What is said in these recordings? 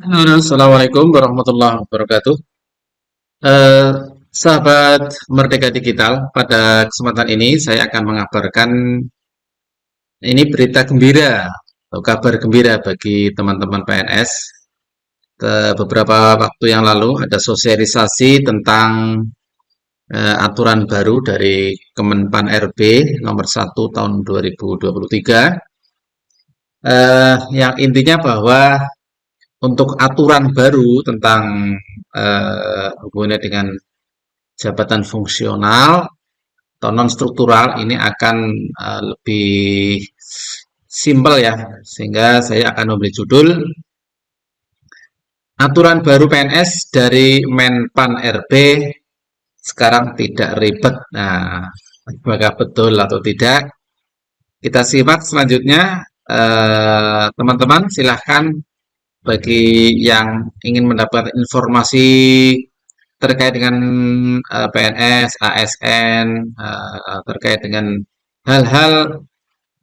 Halo, Assalamualaikum warahmatullahi wabarakatuh. Eh, Sahabat Merdeka Digital, pada kesempatan ini saya akan mengabarkan ini berita gembira atau kabar gembira bagi teman-teman PNS. Beberapa waktu yang lalu ada sosialisasi tentang aturan baru dari Kemenpan RB nomor 1 tahun 2023, yang intinya bahwa untuk aturan baru tentang hubungannya dengan jabatan fungsional atau non struktural ini akan lebih simpel ya, sehingga saya akan memberi judul aturan baru PNS dari Menpan RB sekarang tidak ribet. Nah, apakah betul atau tidak? Kita simak selanjutnya. Teman-teman, silahkan bagi yang ingin mendapatkan informasi terkait dengan PNS, ASN, terkait dengan hal-hal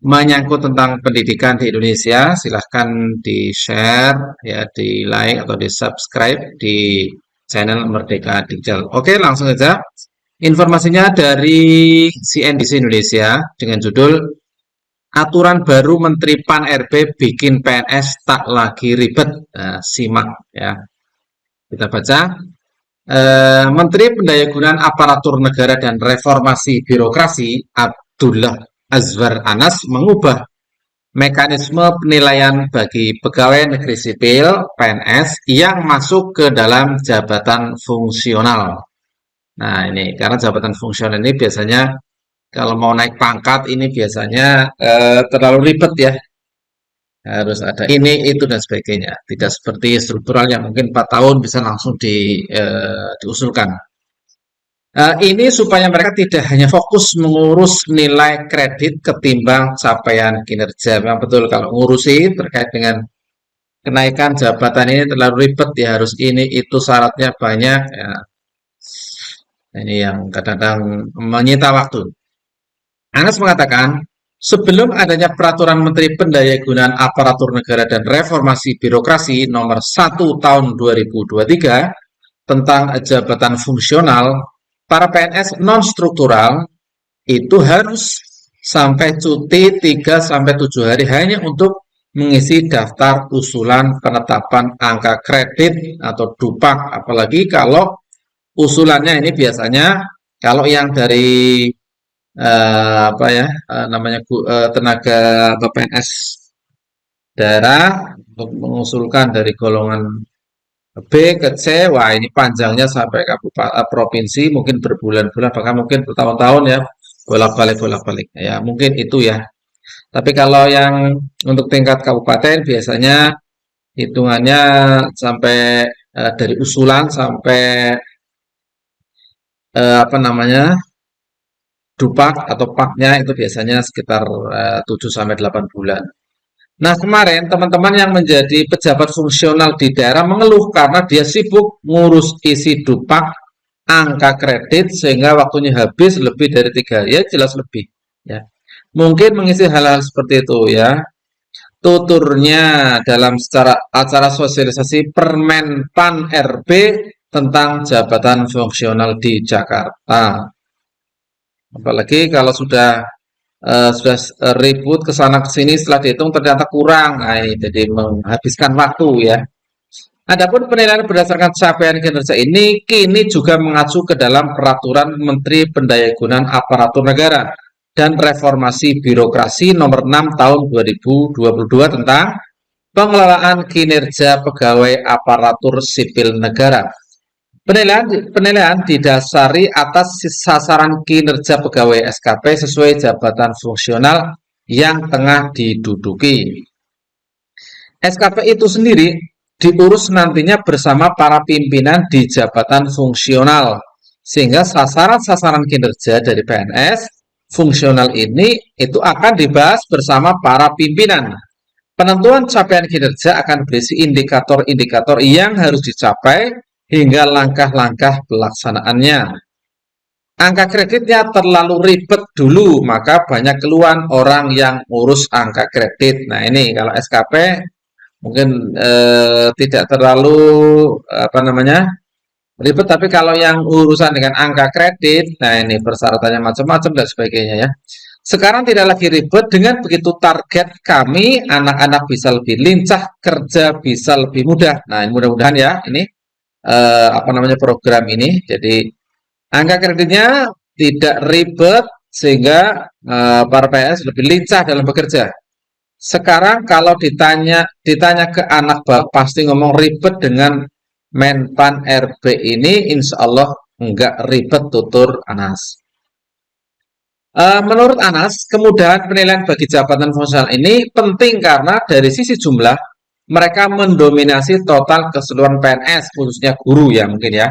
menyangkut tentang pendidikan di Indonesia, silahkan di-share, ya, di-like atau di-subscribe di channel Merdeka Digital. Oke, langsung saja. Informasinya dari CNBC Indonesia dengan judul Aturan baru Menteri Pan RB bikin PNS tak lagi ribet. Nah, simak ya. Kita baca. Menteri Pendayagunaan Aparatur Negara dan Reformasi Birokrasi Abdullah Azwar Anas mengubah mekanisme penilaian bagi pegawai negeri sipil (PNS) yang masuk ke dalam jabatan fungsional. Nah, ini karena jabatan fungsional ini biasanya kalau mau naik pangkat ini biasanya terlalu ribet ya. Harus ada ini, itu, dan sebagainya. Tidak seperti struktural yang mungkin 4 tahun bisa langsung diusulkan. Ini supaya mereka tidak hanya fokus mengurus nilai kredit ketimbang capaian kinerja. Memang betul kalau ngurusi terkait dengan kenaikan jabatan ini terlalu ribet ya, harus ini itu syaratnya banyak ya. Ini yang kadang-kadang menyita waktu. Anas mengatakan, sebelum adanya Peraturan Menteri Pendayagunaan Aparatur Negara dan Reformasi Birokrasi Nomor 1 Tahun 2023 tentang jabatan fungsional, para PNS non-struktural itu harus sampai cuti 3 sampai 7 hari hanya untuk mengisi daftar usulan penetapan angka kredit atau dupak. Apalagi kalau usulannya ini biasanya kalau yang dari apa ya namanya tenaga atau PNS daerah untuk mengusulkan dari golongan B ke C, wah ini panjangnya sampai kabupaten provinsi, mungkin berbulan-bulan bahkan mungkin bertahun-tahun ya, bolak-balik ya, mungkin itu ya. Tapi kalau yang untuk tingkat kabupaten biasanya hitungannya sampai dari usulan sampai apa namanya dupak atau paknya itu biasanya sekitar 7 sampai 8 bulan. Nah, kemarin teman-teman yang menjadi pejabat fungsional di daerah mengeluh karena dia sibuk ngurus isi dupak, angka kredit sehingga waktunya habis lebih dari 3 hari. Ya, jelas lebih. Ya, mungkin mengisi hal-hal seperti itu ya. Tuturnya dalam secara acara sosialisasi Permen Pan RB tentang jabatan fungsional di Jakarta. Apalagi kalau sudah ribut ke sana ke sini setelah dihitung ternyata kurang. Nah, ini jadi menghabiskan waktu ya. Adapun penilaian berdasarkan capaian kinerja ini kini juga mengacu ke dalam Peraturan Menteri Pendayagunaan Aparatur Negara dan Reformasi Birokrasi Nomor 6 Tahun 2022 tentang pengelolaan kinerja pegawai aparatur sipil negara. Penilaian didasari atas sasaran kinerja pegawai SKP sesuai jabatan fungsional yang tengah diduduki. SKP itu sendiri diurus nantinya bersama para pimpinan di jabatan fungsional, sehingga sasaran-sasaran kinerja dari PNS fungsional ini itu akan dibahas bersama para pimpinan. Penentuan capaian kinerja akan berisi indikator-indikator yang harus dicapai hingga langkah-langkah pelaksanaannya. Angka kreditnya terlalu ribet dulu, maka banyak keluhan orang yang ngurus angka kredit. Nah, ini kalau SKP Mungkin tidak terlalu apa namanya ribet, tapi kalau yang urusan dengan angka kredit, nah ini persyaratannya macam-macam dan sebagainya ya. Sekarang tidak lagi ribet dengan begitu target kami anak-anak bisa lebih lincah, kerja bisa lebih mudah. Nah, mudah-mudahan ya ini apa namanya program ini. Jadi angka kreditnya tidak ribet sehingga para PNS lebih lincah dalam bekerja. Sekarang kalau ditanya ke anak pasti ngomong ribet dengan Menpan RB ini, insya Allah enggak ribet tutur Anas. Menurut Anas, kemudahan penilaian bagi jabatan fungsional ini penting karena dari sisi jumlah mereka mendominasi total keseluruhan PNS, khususnya guru ya mungkin ya.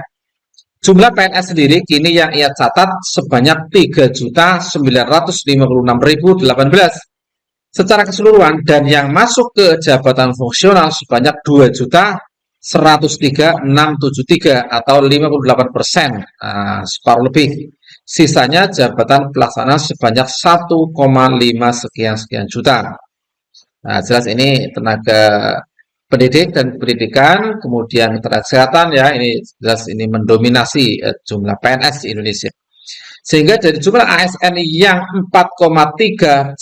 Jumlah PNS sendiri kini yang ia catat sebanyak 3.956.018 secara keseluruhan, dan yang masuk ke jabatan fungsional sebanyak 2.103.673 atau 58%, separuh lebih. Sisanya jabatan pelaksana sebanyak 1,5 sekian juta. Nah, jelas ini tenaga pendidik dan pendidikan, kemudian tenaga kesehatan ya, ini jelas ini mendominasi jumlah PNS di Indonesia. Sehingga dari jumlah ASN yang 4,31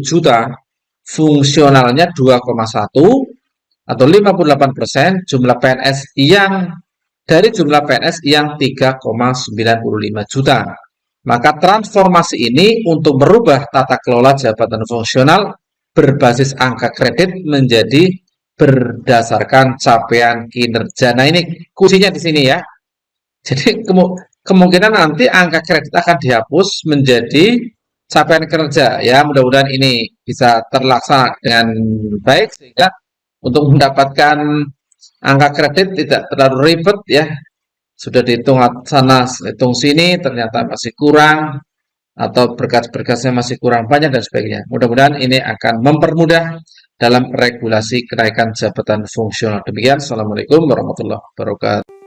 juta, fungsionalnya 2,1 atau 58%, jumlah PNS yang dari jumlah PNS yang 3,95 juta. Maka transformasi ini untuk merubah tata kelola jabatan fungsional berbasis angka kredit menjadi berdasarkan capaian kinerja. Nah, ini kuncinya di sini ya. Jadi kemungkinan nanti angka kredit akan dihapus menjadi capaian kerja ya. Mudah-mudahan ini bisa terlaksana dengan baik sehingga untuk mendapatkan angka kredit tidak terlalu ribet ya. Sudah dihitung sana, hitung sini, ternyata masih kurang atau berkas-berkasnya masih kurang banyak dan sebagainya. Mudah-mudahan ini akan mempermudah dalam regulasi kenaikan jabatan fungsional. Demikian, Assalamualaikum warahmatullahi wabarakatuh.